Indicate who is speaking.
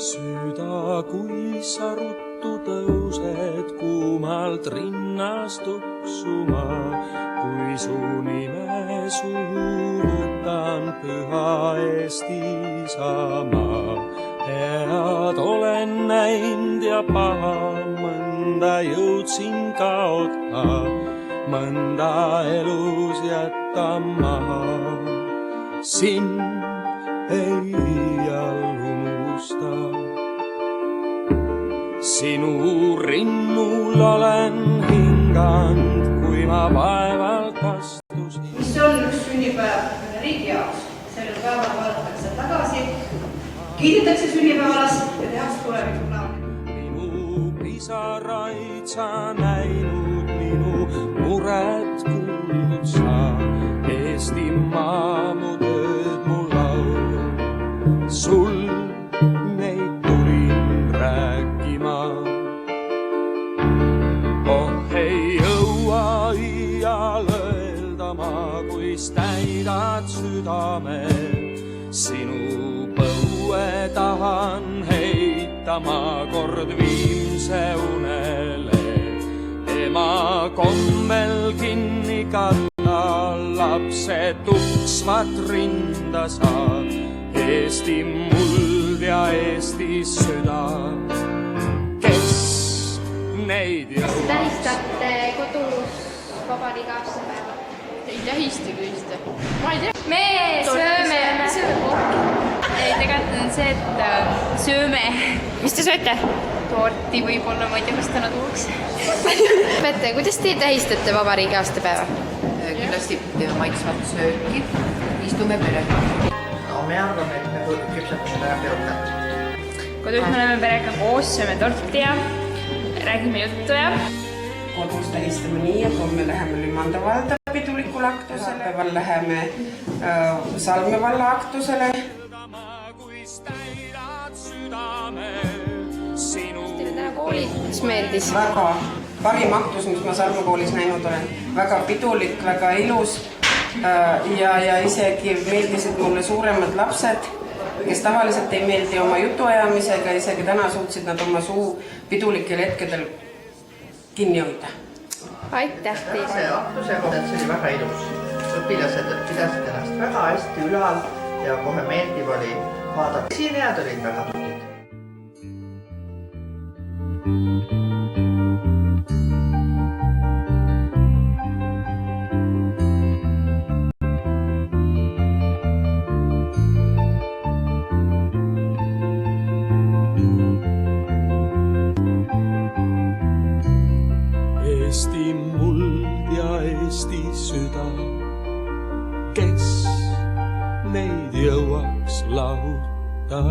Speaker 1: Süda, kui sa ruttu tõused kuumalt rinnast tuksuma, kui su nime suhu võtan püha Eesti Isamaa. Head olen näinud ja paha, mõnda jõudsin kaota, mõnda elus jätta maha. Sind ei iial unusta. Sinu rinnul olen hinganud, kui ma vaevalt astusin.
Speaker 2: Mis on üks sünnipäev mõne riigi jaoks? Sellel päeval vaadatakse tagasi, kiidetakse sünnipäevalas ja tehakse tulevikuplaani.
Speaker 1: Minu pisaraid sa näinud, minu muret kuulnud sa. Eestimaa mu tööd mu laulu, sul neid tulin rääkima. Oh, ei jõua iial öelda ma, kuis täidad südame. Sinu põue tahan heita ma kord viimse unele. Ema kommel kinni katta, lapse tuksvat rinda saad. Eesti muld ja Eesti süda, kes neid jõuab.
Speaker 3: Tähistate kodus vabariigi aastapäeva?
Speaker 4: Ei tähista küll. Ma ei tea.
Speaker 3: Me sööme
Speaker 4: Ei, tegelikult on see, et sööme.
Speaker 3: Mis te sööte?
Speaker 4: Torti võib-olla, ma ei tea, kas täna tuuks.
Speaker 3: Pete, kuidas te tähistate vabariigi aastapäeva?
Speaker 5: Kindlasti teeme maitsvat sööki, istume perega. No me arvame, et me küpsetame ära peotat.
Speaker 4: Kodus me oleme perega koos, sööme torti ja räägime juttu ja...
Speaker 6: Kodus tähistame nii, et homme läheme Lümanda valda pidulikule aktusele, päeval läheme Salme valla aktusele.
Speaker 3: Teile täna koolis meeldis?
Speaker 6: Väga parim aktus, mis ma Salme koolis näinud olen. Väga pidulik, väga ilus ja isegi meeldisid mulle suuremad lapsed, kes tavaliselt ei meeldi oma jutuajamisega, isegi täna suutsid nad oma suu pidulikel hetkedel kinni hoida.
Speaker 3: Aitäh teile!
Speaker 5: See aktuse koht, see oli väga ilus. Õpilased pidasid ennast väga hästi ülal ja kohe meeldiv oli vaadata. Siinejad olid väga tublid.
Speaker 1: Eesti muld ja Eesti süda, kes neid jõuaks lahuta.